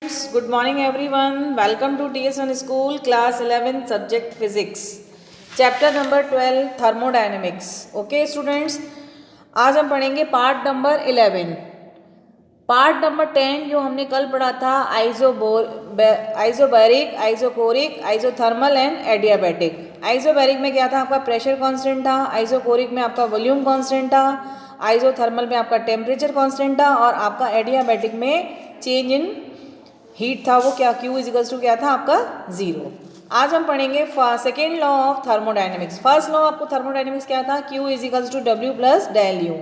Good morning everyone. Welcome to TS1 School Class 11 Subject Physics. Chapter number 12 Thermodynamics. Okay students, आज हम पढ़ेंगे part number 11. Part number 10 जो हमने कल पढ़ा था isobaric, isochoric, isothermal and adiabatic. Isobaric में क्या था? आपका प्रेशर कांस्टेंट था. आइसोकोरिक में आपका वॉल्यूम कांस्टेंट था. आइसोथर्मल में आपका टेम्परेचर कांस्टेंट था. और आपका एडियाबैटिक में चेंज इन हीट था. वो क्या? Q इजिकल्स टू क्या था आपका? 0. आज हम पढ़ेंगे second law of thermodynamics. First law आपको थर्मोडाइनमिक्स क्या था? Q is equals to W plus del U,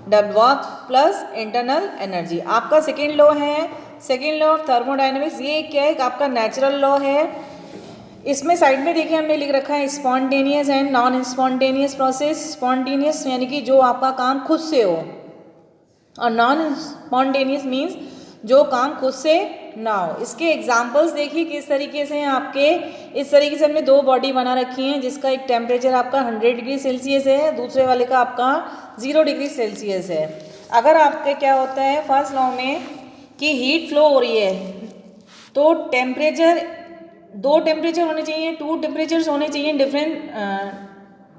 work plus internal energy. आपका सेकेंड लॉ है. सेकेंड लॉ ऑफ थर्मोडाइनमिक्स ये क्या है? आपका नेचुरल लॉ है. इसमें साइड में देखिए हमने लिख रखा है spontaneous and non spontaneous process. Spontaneous यानी कि जो आपका काम खुद से हो, और नॉन स्पॉन्टेनियस मीन्स जो काम खुद से ना हो. इसके एग्जाम्पल्स देखिए किस तरीके से हैं आपके. इस तरीके से हमने दो बॉडी बना रखी हैं जिसका एक टेम्परेचर आपका 100 डिग्री सेल्सियस है, दूसरे वाले का आपका 0 डिग्री सेल्सियस है. अगर आपके क्या होता है फर्स्ट लॉ में कि हीट फ्लो हो रही है तो टेम्परेचर, दो टेम्परेचर होने चाहिए, टू टेम्परेचर्स होने चाहिए डिफरेंट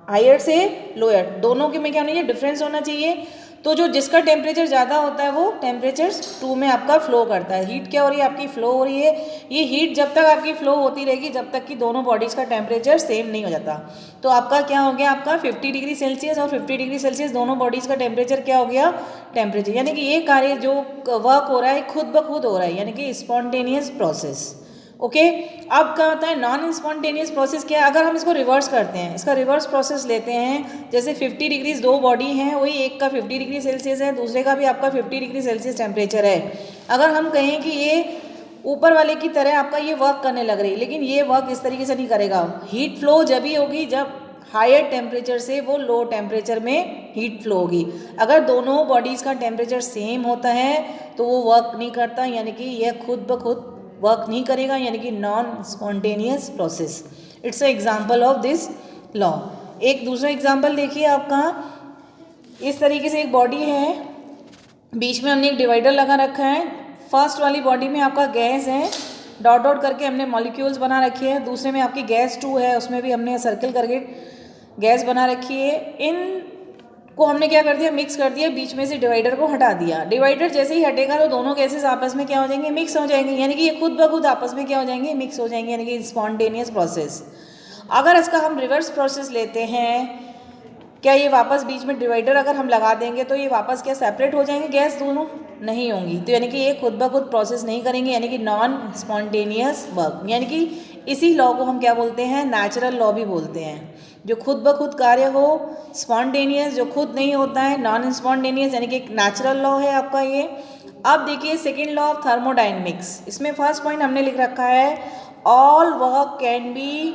हायर से लोअर. दोनों के में क्या होना चाहिए? डिफरेंस होना चाहिए. तो जो जिसका टेम्परेचर ज़्यादा होता है वो टेम्परेचर 2 में आपका फ्लो करता है. हीट क्या हो रही है? आपकी फ्लो हो रही है. ये हीट जब तक आपकी फ्लो होती रहेगी जब तक कि दोनों बॉडीज़ का टेम्परेचर सेम नहीं हो जाता. तो आपका क्या हो गया? आपका 50 डिग्री सेल्सियस और 50 डिग्री सेल्सियस दोनों बॉडीज़ का टेम्परेचर क्या हो गया? टेम्परेचर. यानी कि ये कार्य जो वर्क हो रहा है खुद ब खुद हो रहा है, यानी कि स्पॉन्टेनियस प्रोसेस. ओके. अब क्या होता है नॉन स्पॉन्टेनियस प्रोसेस? क्या है? अगर हम इसको रिवर्स करते हैं, इसका रिवर्स प्रोसेस लेते हैं, जैसे 50 डिग्रीज दो बॉडी हैं, वही एक का 50 डिग्री सेल्सियस है, दूसरे का भी आपका 50 डिग्री सेल्सियस टेम्परेचर है. अगर हम कहें कि ये ऊपर वाले की तरह आपका ये वर्क करने लग रही है, लेकिन ये वर्क इस तरीके से नहीं करेगा. हीट फ्लो जब ही होगी जब हायर टेम्परेचर से वो लो टेम्परेचर में हीट फ्लो होगी. अगर दोनों बॉडीज़ का टेम्परेचर सेम होता है तो वो वर्क नहीं करता, यानी कि यह खुद ब खुद वर्क नहीं करेगा, यानी कि non spontaneous process. It's a example of this law. एक दूसरा एग्जाम्पल देखिए आपका. इस तरीके से एक बॉडी है, बीच में हमने एक डिवाइडर लगा रखा है. फर्स्ट वाली बॉडी में आपका गैस है, डॉट डॉट करके हमने मॉलिक्यूल्स बना रखी है. दूसरे में आपकी गैस 2 है, उसमें भी हमने सर्कल करके गैस बना रखी है. इन को हमने क्या कर दिया? मिक्स कर दिया. बीच में से डिवाइडर को हटा दिया. डिवाइडर जैसे ही हटेगा तो दोनों गैसेस आपस में क्या हो जाएंगे? मिक्स हो जाएंगे. यानी कि ये खुद ब खुद आपस में क्या हो जाएंगे? मिक्स हो जाएंगे, यानी कि स्पॉन्टेनियस प्रोसेस. अगर इसका हम रिवर्स प्रोसेस लेते हैं, क्या ये वापस बीच में डिवाइडर अगर हम लगा देंगे तो ये वापस क्या सेपरेट हो जाएंगे? गैस दोनों नहीं होंगी. तो यानी कि ये खुद ब खुद प्रोसेस नहीं करेंगे, यानी कि नॉन स्पॉन्टेनियस वर्क. यानी कि इसी लॉ को हम क्या बोलते हैं? नेचुरल लॉ भी बोलते हैं. जो खुद ब खुद कार्य हो, स्पॉन्टेनियस जो खुद नहीं होता है, नॉन स्पॉन्टेनियस, यानी कि एक नेचुरल लॉ है आपका ये. अब देखिए सेकेंड लॉ ऑफ थर्मोडाइनमिक्स. इसमें फर्स्ट पॉइंट हमने लिख रखा है all work can be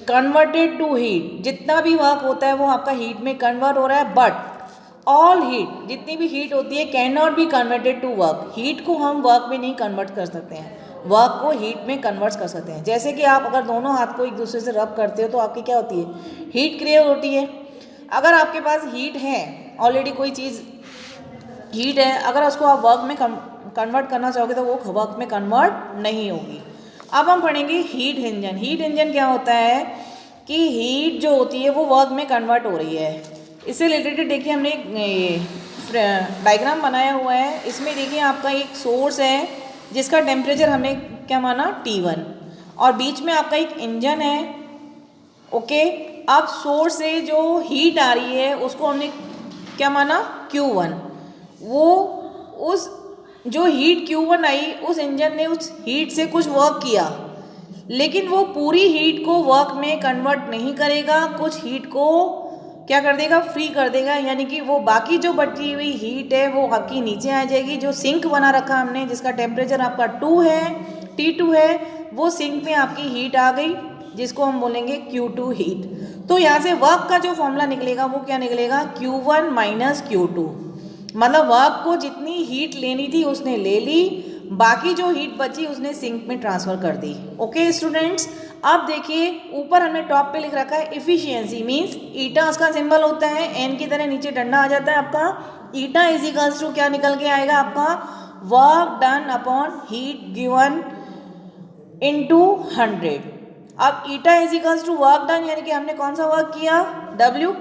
converted to heat. जितना भी वर्क होता है वो आपका हीट में कन्वर्ट हो रहा है. बट ऑल हीट, जितनी भी हीट होती है, can not be converted to work. Heat को हम वर्क में नहीं कन्वर्ट कर सकते हैं, वर्क को हीट में कन्वर्ट कर सकते हैं. जैसे कि आप अगर दोनों हाथ को एक दूसरे से रब करते हो तो आपकी क्या होती है? हीट क्रिएट होती है. अगर आपके पास हीट है, ऑलरेडी कोई चीज़ हीट है, अगर उसको आप वर्क में कन्वर्ट करना चाहोगे तो वो वर्क में कन्वर्ट नहीं होगी. अब हम पढ़ेंगे हीट इंजन. हीट इंजन क्या होता है कि हीट जो होती है वो वर्क में कन्वर्ट हो रही है. इससे रिलेटेड देखिए हमने एक डायग्राम बनाया हुआ है. इसमें देखिए आपका एक सोर्स है जिसका टेम्परेचर हमने क्या माना? T1, और बीच में आपका एक इंजन है. ओके. अब सोर्स से जो हीट आ रही है उसको हमने क्या माना? Q1. वो उस जो हीट Q1 आई, उस इंजन ने उस हीट से कुछ वर्क किया, लेकिन वो पूरी हीट को वर्क में कन्वर्ट नहीं करेगा. कुछ हीट को क्या कर देगा? फ्री कर देगा. यानी कि वो बाकी जो बची हुई हीट है वो आपकी नीचे आ जाएगी. जो सिंक बना रखा हमने जिसका टेम्परेचर आपका 2 है, T2 है, वो सिंक में आपकी हीट आ गई जिसको हम बोलेंगे Q2 हीट. तो यहाँ से वर्क का जो फॉर्मूला निकलेगा वो क्या निकलेगा? Q1 minus Q2. मतलब वर्क को जितनी हीट लेनी थी उसने ले ली, बाकी जो हीट बची उसने सिंक में ट्रांसफ़र कर दी. Okay students. अब देखिए ऊपर हमने टॉप पे लिख रखा है इफिशियंसी मीन्स ईटा उसका सिंबल होता है, एन की तरह नीचे डंडा आ जाता है आपका. ईटा इज इक्वल्स टू क्या निकल के आएगा आपका? Work done upon heat given into 100। अब eta is equals to work done, यानी कि हमने कौन सा वर्क किया, W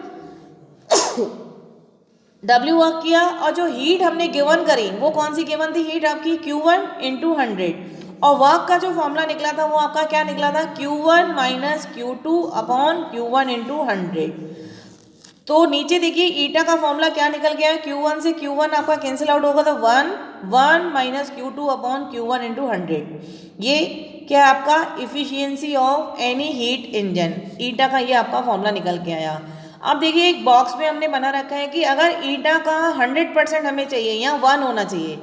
वर्क किया, और जो हीट हमने गिवन करी वो कौन सी गिवन थी, हीट आपकी Q1 इंटू 100, और वर्क का जो फॉर्मूला निकला था वो आपका क्या निकला था, Q1 minus Q2 upon Q1 into 100। तो नीचे देखिए ईटा का फॉर्मूला क्या निकल गया, Q1 से Q1 आपका कैंसिल आउट होगा तो 1 minus Q2 upon Q1 into 100। ये क्या आपका efficiency of any heat engine, eta का ये आपका फॉर्मूला निकल के आया। अब देखिए एक बॉक्स में हमने बना रखा है कि अगर ईटा का 100% हमें चाहिए या 1 होना चाहिए,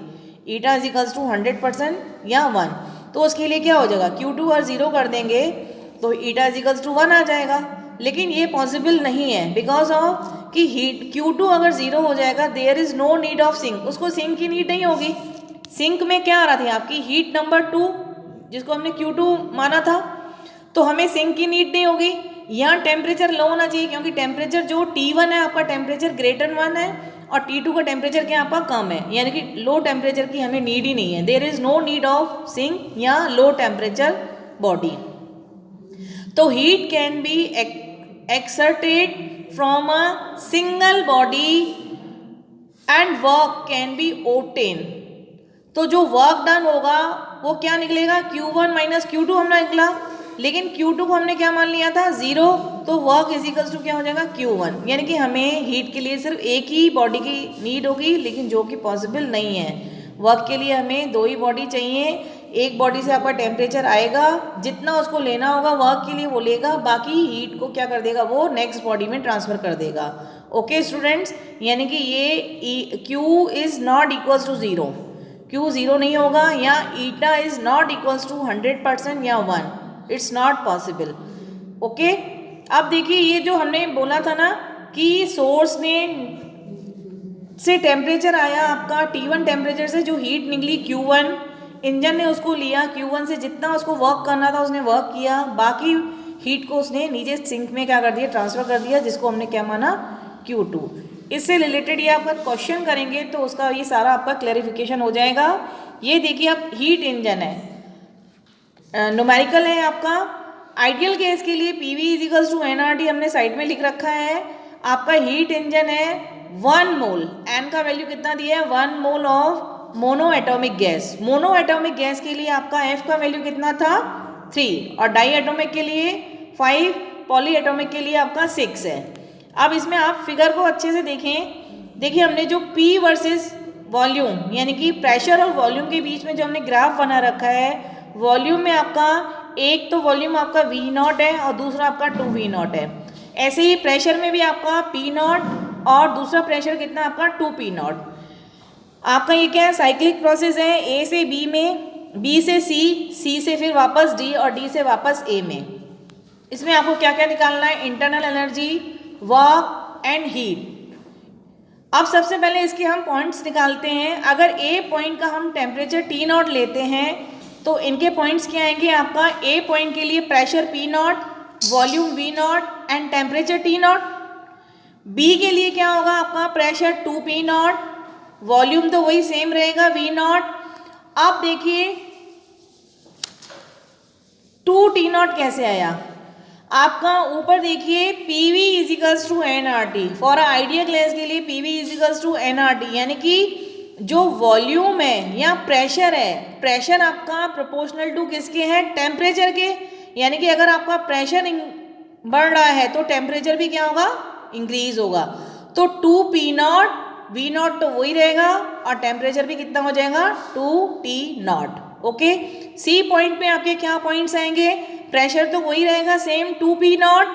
ईटा इज इक्वल्स टू 100% या 1, तो उसके लिए क्या हो जाएगा, Q2 और 0 कर देंगे तो ईटा इज इक्वल्स टू 1 आ जाएगा। लेकिन ये पॉसिबल नहीं है बिकॉज ऑफ कि हीट Q2 अगर 0 हो जाएगा there is no need of sink, उसको सिंक की नीड नहीं होगी। सिंक में क्या आ रहा था आपकी हीट नंबर 2 जिसको हमने Q2 माना था, तो हमें सिंक की नीड नहीं होगी। यहाँ टेम्परेचर लो होना चाहिए क्योंकि टेम्परेचर जो T1 है आपका टेम्परेचर ग्रेटर 1 है और T2 का टेम्परेचर क्या आपका कम है, यानी कि लो टेम्परेचर की हमें नीड ही नहीं है, there is no need of sink या लो टेम्परेचर बॉडी। तो heat can be exerted from a single body and work can be obtained। तो जो वर्क डन होगा वो क्या निकलेगा, Q1 माइनस Q2 हमने निकला, लेकिन Q2 को हमने क्या मान लिया था 0, तो वर्क इज इक्वल्स टू क्या हो जाएगा Q1, यानी कि हमें हीट के लिए सिर्फ एक ही बॉडी की नीड होगी, लेकिन जो कि पॉसिबल नहीं है। वर्क के लिए हमें 2 ही बॉडी चाहिए, एक बॉडी से आपका टेम्परेचर आएगा, जितना उसको लेना होगा वर्क के लिए वो लेगा, बाकी हीट को क्या कर देगा वो नेक्स्ट बॉडी में ट्रांसफर कर देगा। ओके स्टूडेंट्स, यानी कि ये Q is not equals to 0, Q 0 नहीं होगा, या eta is not equals to 100% या 1, इट्स नॉट पॉसिबल। ओके, अब देखिए ये जो हमने बोला था ना कि सोर्स ने से टेम्परेचर आया आपका T1 टेम्परेचर से जो हीट निकली Q1, इंजन ने उसको लिया, Q1 से जितना उसको वर्क करना था उसने वर्क किया, बाकी हीट को उसने नीचे सिंक में क्या कर दिया, ट्रांसफर कर दिया, जिसको हमने क्या माना Q2। इससे रिलेटेड ये आपका क्वेश्चन करेंगे तो उसका ये सारा आपका क्लैरिफिकेशन हो जाएगा। ये देखिए आप हीट इंजन है, न्यूमेरिकल है आपका, आइडियल केस के लिए PV is equals to NRT हमने साइड में लिख रखा है। आपका हीट इंजन है 1 मोल, N का वैल्यू कितना दिया है 1 mole of mono atomic gas. Mono atomic gas के लिए आपका F का वैल्यू कितना था 3, और डाई एटॉमिक के लिए 5, पॉली एटॉमिक के लिए आपका 6 है। अब इसमें आप फिगर को अच्छे से देखें, देखिए हमने जो P वर्सेस वॉल्यूम यानी कि प्रेशर और वॉल्यूम के बीच में जो हमने ग्राफ बना रखा है, वॉल्यूम में आपका एक तो वॉल्यूम आपका V0 है और दूसरा आपका 2V0 है। ऐसे ही प्रेशर में भी आपका P0 और दूसरा प्रेशर कितना आपका 2P0। आपका ये क्या है, साइक्लिक प्रोसेस है, A से B में, B से C, C से फिर वापस D और D से वापस A में। इसमें आपको क्या क्या निकालना है, internal energy, work and heat. अब सबसे पहले इसके हम पॉइंट्स निकालते हैं। अगर A पॉइंट का हम टेम्परेचर T0 लेते हैं तो इनके पॉइंट्स क्या आएंगे, आपका A पॉइंट के लिए pressure P0, volume V0 and temperature T0। B के लिए क्या होगा आपका प्रेशर 2P0, वॉल्यूम तो वही सेम रहेगा V0। अब देखिए 2T0 कैसे आया, आपका ऊपर देखिए PV is equals to NRT, for ideal gas के लिए PV is equals to NRT, यानी कि जो वॉल्यूम है या प्रेशर है, प्रेशर आपका प्रोपोर्शनल टू किसके है, टेम्परेचर के, यानी कि अगर आपका प्रेशर बढ़ रहा है तो टेम्परेचर भी क्या होगा, इंक्रीज होगा। तो 2P0, V0 तो वही रहेगा और टेम्परेचर भी कितना हो जाएगा 2T0। ओके, C पॉइंट पे आपके क्या पॉइंट्स आएंगे, प्रेशर तो वही रहेगा सेम 2P0,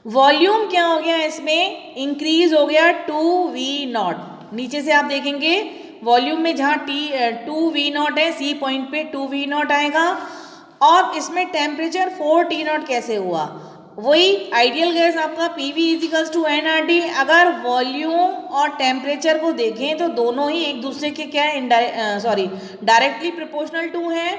वॉल्यूम क्या हो गया इसमें इंक्रीज हो गया 2V0। नीचे से आप देखेंगे वॉल्यूम में जहाँ 2V0 है, C पॉइंट पे 2V0 आएगा, और इसमें टेम्परेचर 4T0 कैसे हुआ, वही आइडियल गैस आपका PV is equals to NRT। अगर वॉल्यूम और टेम्परेचर को देखें तो दोनों ही एक दूसरे के क्या है, डायरेक्टली प्रोपोर्शनल टू है,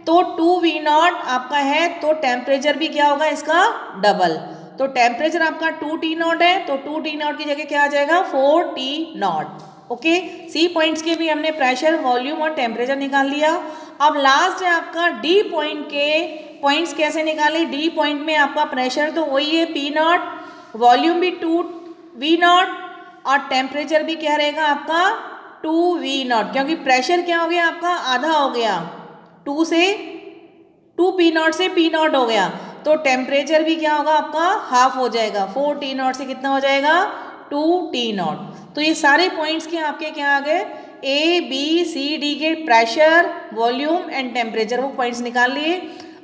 तो 2V0 आपका है तो टेम्परेचर भी क्या होगा इसका डबल, तो टेम्परेचर आपका 2T0 है तो 2T0 की जगह क्या आ जाएगा 4T0। ओके, सी पॉइंट्स के भी हमने प्रेशर, वॉल्यूम और टेम्परेचर निकाल लिया। अब लास्ट है आपका डी पॉइंट के पॉइंट्स कैसे निकालें। डी पॉइंट में आपका प्रेशर तो वही है पी नॉट, वॉल्यूम भी 2V0 और टेम्परेचर भी क्या रहेगा आपका 2V0, क्योंकि प्रेशर क्या हो गया आपका आधा हो गया, 2P0 से P0 हो गया, तो टेम्परेचर भी क्या होगा आपका हाफ हो जाएगा, 4T0 से कितना हो जाएगा 2T0। तो ये सारे पॉइंट्स के आपके क्या आ गए, ए बी सी डी के प्रेशर, वॉल्यूम एंड टेम्परेचर, वो पॉइंट्स निकाल लिए।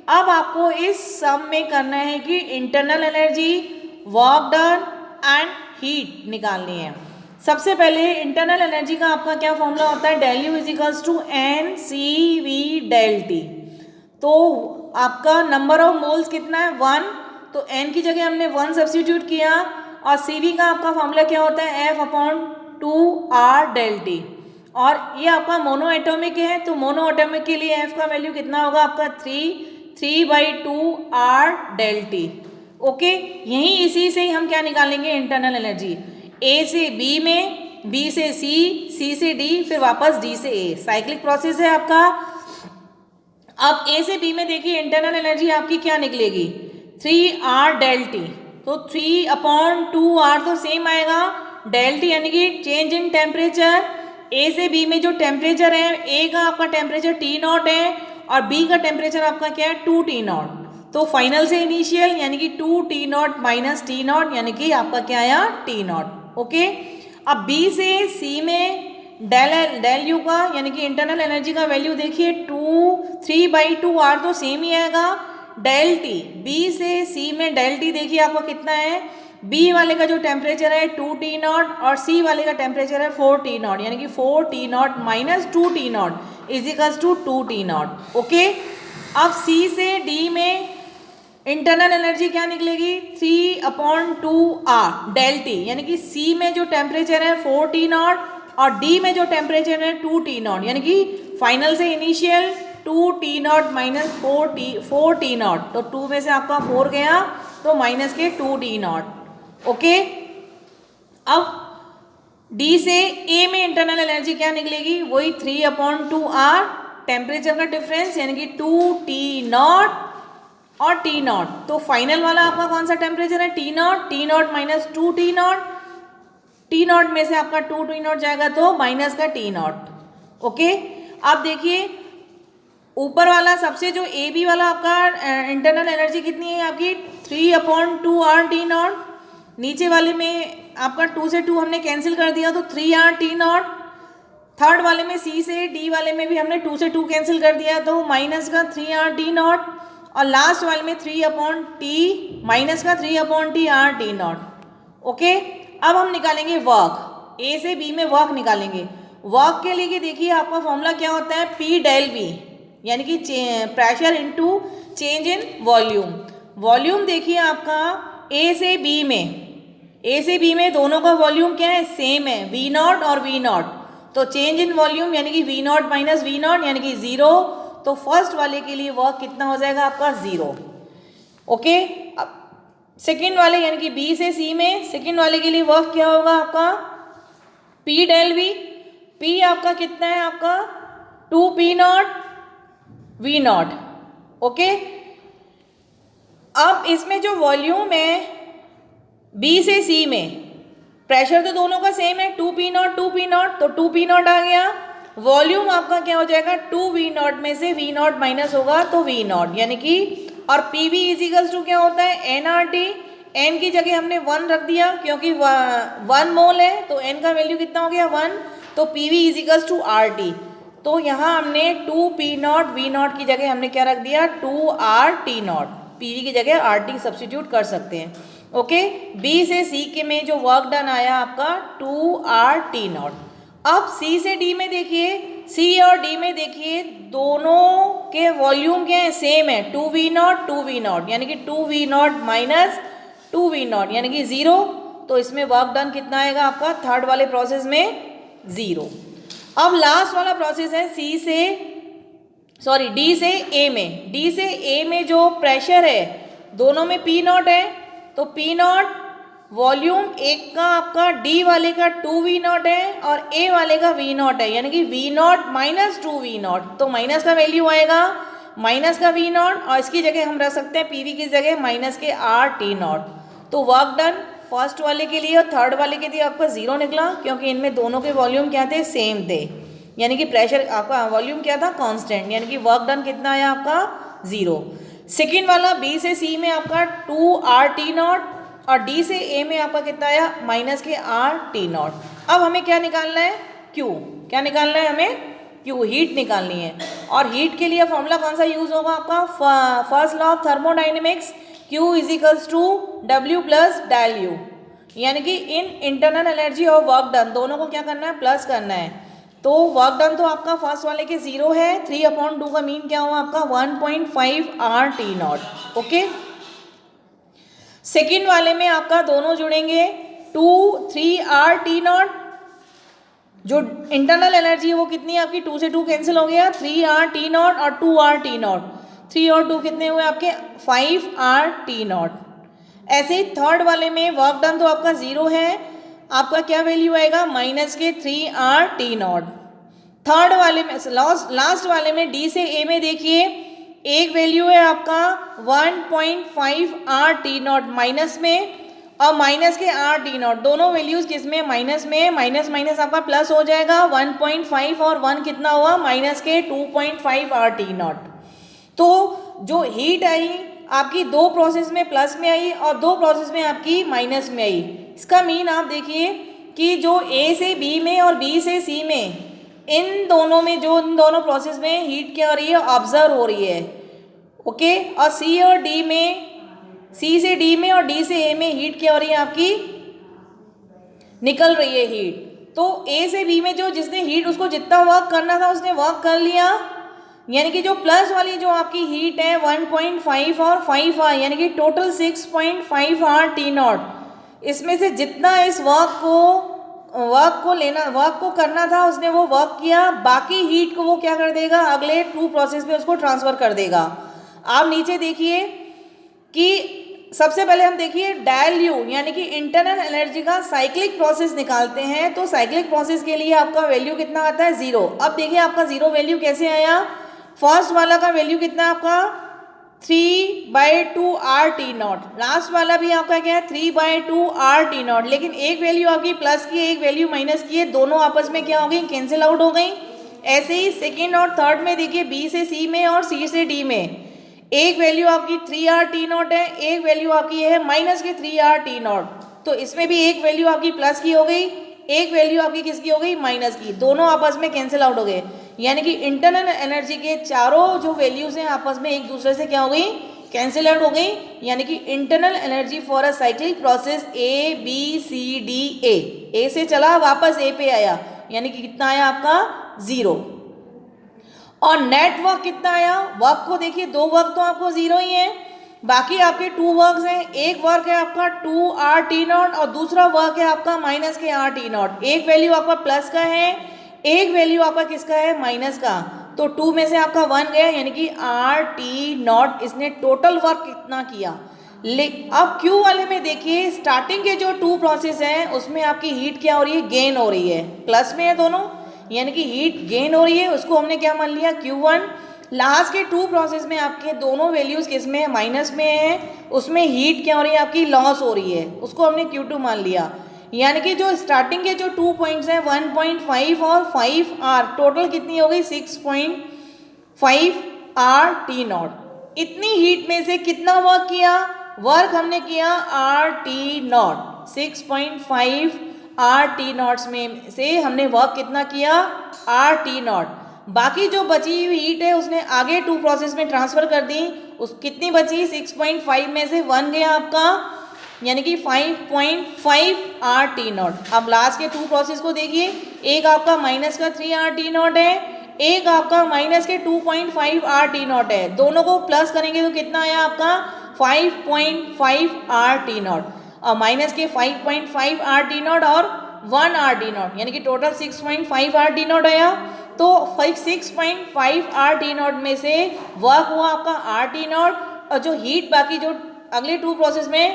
अब आपको इस सम में करना है कि internal energy, work done and heat निकालनी है। सबसे पहले इंटरनल एनर्जी का आपका क्या फॉर्मूला होता है, del U is equals to n C V del T. तो आपका नंबर ऑफ मोल्स कितना है 1, तो n की जगह हमने 1 सब्स्टिट्यूट किया, और CV का आपका फॉर्मूला क्या होता है F/2R डेल टी, और ये आपका मोनो एटॉमिक है, तो मोनो एटॉमिक के लिए F का वैल्यू कितना होगा आपका 3/2R डेल टी। ओके, यही इसी से ही हम क्या निकालेंगे इंटरनल एनर्जी, A से B में, B से C, C से D, फिर वापस D से A, साइक्लिक प्रोसेस है आपका। अब A से B में देखिए इंटरनल एनर्जी आपकी क्या निकलेगी 3R डेल टी, तो 3/2R तो सेम आएगा, डेल टी यानी कि चेंज इन टेम्परेचर। A से B में जो टेम्परेचर है, A का आपका टेम्परेचर T0 है और B का टेम्परेचर आपका क्या है 2T0, तो फाइनल से इनिशियल यानी कि 2T0 माइनस T0 यानी कि आपका क्या आया T0। ओके, अब B से C में डेल यू का यानी कि इंटरनल एनर्जी का वैल्यू देखिए 3/2R तो सेम ही आएगा, डेल टी B से C में डेल टी देखिए आपका कितना है, B वाले का जो टेम्परेचर है 2T0 और C वाले का टेम्परेचर है 4T0, यानी कि 4T0 minus 2T0 is equals to 2T0। Okay, अब C से D में इंटरनल एनर्जी क्या निकलेगी 3/2R डेल टी, यानी कि C में जो टेम्परेचर है 4T0 और D में जो टेम्परेचर है 2T0, यानी कि फाइनल से इनिशियल 2T0 माइनस 4T0, तो 2 में से आपका 4 गया तो माइनस के 2T0। ओके, अब D से A में इंटरनल एनर्जी क्या निकलेगी, वही 3/2R टेम्परेचर का डिफरेंस यानी कि 2T0 और T0, तो फाइनल वाला आपका कौन सा टेम्परेचर है T0 माइनस 2T0, T0 में से आपका 2T0 जाएगा तो माइनस का T0। ओके, अब देखिए ऊपर वाला सबसे जो AB वाला आपका इंटरनल एनर्जी कितनी है आपकी 3/2R T0, नीचे वाले में आपका 2 से 2 हमने कैंसिल कर दिया तो 3R T0, थर्ड वाले में C से D वाले में भी हमने 2 से 2 कैंसिल कर दिया तो माइनस का 3R T0, और लास्ट वाले में 3/T माइनस का 3/TR T0। ओके, अब हम निकालेंगे वर्क, A से B में वर्क निकालेंगे। वर्क के लिए देखिए आपका फॉर्मूला क्या होता है P डेल V, यानी कि pressure into change in volume. Volume देखिए आपका A से B में दोनों का वॉल्यूम क्या है सेम है V0 और V0, तो चेंज इन वॉल्यूम यानी कि V0 माइनस V0 यानी कि 0, तो फर्स्ट वाले के लिए वर्क कितना हो जाएगा आपका 0। ओके, अब सेकेंड वाले यानी कि B से C में सेकेंड वाले के लिए वर्क क्या होगा आपका P डेल V, P आपका कितना है आपका 2P0 V0। ओके, अब इसमें जो वॉल्यूम है B से C में प्रेशर तो दोनों का सेम है 2P0 तो 2P0 आ गया, वॉल्यूम आपका क्या हो जाएगा 2V0 में से V0 माइनस होगा तो V0, यानी कि और PV इज इक्वल्स टू क्या होता है nRT, n की जगह हमने 1 रख दिया क्योंकि 1 मोल है तो n का वैल्यू कितना हो गया 1, तो PV is equals to RT, तो यहाँ हमने 2P0 V0 की जगह हमने क्या रख दिया 2RT0, PV की जगह RT सब्स्टिट्यूट कर सकते हैं। ओके, B से C के में जो वर्क डन आया आपका 2RT0। अब C से D में देखिए, C और D में देखिए दोनों के वॉल्यूम क्या है सेम है 2V0 यानी कि 2V0 माइनस 2V0 यानी कि 0, तो इसमें वर्क डन कितना आएगा आपका थर्ड वाले प्रोसेस में 0। अब लास्ट वाला प्रोसेस है D से A में, D से A में जो प्रेशर है दोनों में P0 है, तो P0 वॉल्यूम एक का आपका डी वाले का 2V0 है और ए वाले का V0 है, यानी कि V0 माइनस 2V0, तो माइनस का वैल्यू आएगा माइनस का V0 और इसकी जगह हम रख सकते हैं PV की जगह माइनस के RT0। तो वर्क डन फर्स्ट वाले के लिए और थर्ड वाले के लिए आपका 0 निकला, क्योंकि इनमें दोनों के वॉल्यूम क्या थे, सेम थे, यानी कि प्रेशर आपका वॉल्यूम क्या था, कांस्टेंट, यानी कि वर्क डन कितना आया आपका 0। सेकेंड वाला बी से सी में आपका 2RT0 और डी से ए में आपका कितना आया माइनस के RT0। अब हमें क्या निकालना है, Q, क्या निकालना है हमें, Q, हीट निकालनी है। और हीट के लिए फॉर्मूला कौन सा यूज होगा आपका, first law of thermodynamics, Q is equals to W plus del U, यानी कि इन इंटरनल एनर्जी और वर्क डन दोनों को क्या करना है, प्लस करना है। तो वर्क डन तो आपका फर्स्ट वाले के 0 है, 3/2 का मीन क्या हुआ आपका 1.5 RT0। ओके, सेकेंड वाले में आपका दोनों जुड़ेंगे 3 RT0, जो इंटरनल एनर्जी है वो कितनी है आपकी, 2 से 2 कैंसिल हो गया, 3 RT0 और 2 RT0, 3 और 2 कितने हुए आपके 5 RT0। ऐसे ही थर्ड वाले में वर्क डन तो आपका 0 है, आपका क्या वैल्यू आएगा माइनस के 3 RT0। थर्ड वाले में लास्ट वाले में डी से ए में देखिए एक वैल्यू है आपका 1.5 RT0 माइनस में और माइनस के RT0, दोनों वैल्यूज किस में, माइनस में, माइनस माइनस आपका प्लस हो जाएगा, 1.5 और 1 कितना हुआ माइनस के 2.5 RT0। तो जो हीट आई आपकी दो प्रोसेस में प्लस में आई और दो प्रोसेस में आपकी माइनस में आई। इसका मीन आप देखिए कि जो ए से बी में और बी से सी में, इन दोनों में जो इन दोनों प्रोसेस में हीट क्या हो रही है, ऑब्जर्व हो रही है। ओके, और सी और डी में, सी से डी में और डी से ए में हीट क्या हो रही है आपकी, निकल रही है हीट। तो ए से बी में जो जिसने हीट उसको जितना वर्क करना था उसने वर्क कर लिया, यानी कि जो प्लस वाली जो आपकी हीट है 1.5 और 5 R, यानी कि टोटल 6.5 RT0, इसमें से जितना इस वर्क को करना था उसने वो वर्क किया, बाकी हीट को वो क्या कर देगा, अगले 2 प्रोसेस में उसको ट्रांसफर कर देगा। आप नीचे देखिए कि सबसे पहले हम देखिए डेल यू, यानी कि इंटरनल एनर्जी का साइक्लिक प्रोसेस निकालते हैं। तो साइक्लिक प्रोसेस के लिए आपका वैल्यू कितना आता है 0। अब देखिए आपका 0 वैल्यू कैसे आया, फर्स्ट वाला का वैल्यू कितना आपका 3/2 RT0, लास्ट वाला भी आपका क्या है 3/2 RT0, लेकिन एक वैल्यू आपकी प्लस की एक वैल्यू माइनस की है, दोनों आपस में क्या हो गई, कैंसिल आउट हो गई। ऐसे ही सेकेंड और थर्ड में देखिए बी से सी में और सी से डी में एक वैल्यू आपकी 3 RT0 है, एक वैल्यू आपकी है माइनस के 3 RT0, तो इसमें भी एक वैल्यू आपकी प्लस की हो गई, एक वैल्यू आपकी किसकी हो गई, माइनस की, दोनों आपस में कैंसिल आउट हो गए। यानी कि इंटरनल एनर्जी के चारों जो वैल्यूज हैं आपस में एक दूसरे से क्या हो गई, कैंसिल आउट हो गई। यानी कि internal energy for a cyclic process ABCD, ए से चला वापस ए पे आया, यानी कि कितना आया आपका 0। और नेट वर्क कितना आया, वर्क को देखिए, दो वर्क तो आपको 0 ही है, बाकी आपके 2 वर्क्स हैं। एक वर्क है आपका 2 RT0 और दूसरा वर्क है आपका माइनस के RT0। एक वैल्यू आपका प्लस का है, एक वैल्यू आपका किसका है, माइनस का, तो 2 में से आपका 1 गया, यानी कि RT0 इसने टोटल वर्क कितना किया। अब Q वाले में देखिए स्टार्टिंग के जो 2 प्रोसेस हैं उसमें आपकी हीट क्या हो रही है, गेन हो रही है, प्लस में है दोनों, यानी कि हीट गेन हो रही है, उसको हमने क्या मान लिया Q1। लास्ट के 2 प्रोसेस में आपके दोनों वैल्यूज किस में है, माइनस में है, उसमें हीट क्या हो रही है आपकी, लॉस हो रही है, उसको हमने Q2 मान लिया। यानी कि जो स्टार्टिंग के जो 2 पॉइंट्स हैं 1.5 और 5 R, टोटल कितनी हो गई 6.5 RT0। इतनी हीट में से कितना वर्क किया, वर्क हमने किया RT0, 6.5 RT0 में से हमने वर्क कितना किया RT0। बाकी जो बची हुई हीट है उसने आगे 2 प्रोसेस में ट्रांसफर कर दी, उस कितनी बची 6.5 में से 1 गया आपका, यानी कि 5.5 RT0। अब लास्ट के 2 प्रोसेस को देखिए, एक आपका माइनस का 3 RT0 है, एक आपका माइनस के 2.5 RT0 है, दोनों को प्लस करेंगे तो कितना आया आपका 5.5 RT0, और माइनस के 5.5 RT0 और 1 RT0, यानी कि टोटल 6.5 RT0 आया। तो 6.5 RT0 में से वर्क हुआ आपका RT0, और जो हीट बाकी जो अगले 2 प्रोसेस में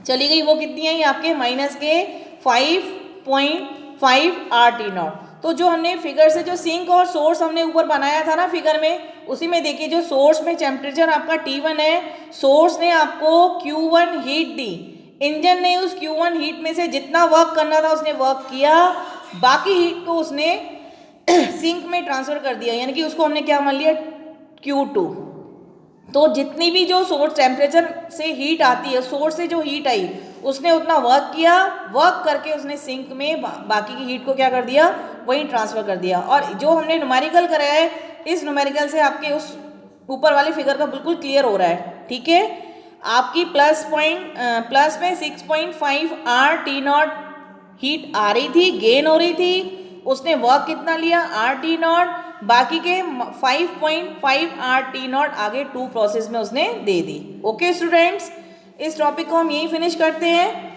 चली गई, वो कितनी आई आपके माइनस के 5.5 RT0। तो जो हमने फिगर से जो सिंक और सोर्स हमने ऊपर बनाया था ना फिगर में, उसी में देखिए जो सोर्स में टेम्परेचर आपका T1 है, सोर्स ने आपको Q1 हीट दी, इंजन ने उस Q1 हीट में से जितना वर्क करना था उसने वर्क किया, बाकी हीट को उसने सिंक में ट्रांसफर कर दिया, यानी कि उसको हमने क्या मान लिया Q2। तो जितनी भी जो सोर्स टेम्परेचर से हीट आती है, सोर्स से जो हीट आई उसने उतना वर्क किया, वर्क करके उसने सिंक में बाकी की हीट को क्या कर दिया, वहीं ट्रांसफर कर दिया। और जो हमने न्यूमेरिकल कराया है, इस न्यूमेरिकल से आपके उस ऊपर वाले फिगर का बिल्कुल क्लियर हो रहा है, ठीक है। आपकी प्लस में 6.5 RT0 हीट आ रही थी, गेन हो रही थी, उसने वर्क कितना लिया RT0, बाकी के 5.5 RT0 आगे 2 प्रोसेस में उसने दे दी। ओके स्टूडेंट्स, इस टॉपिक को हम यहीं फिनिश करते हैं।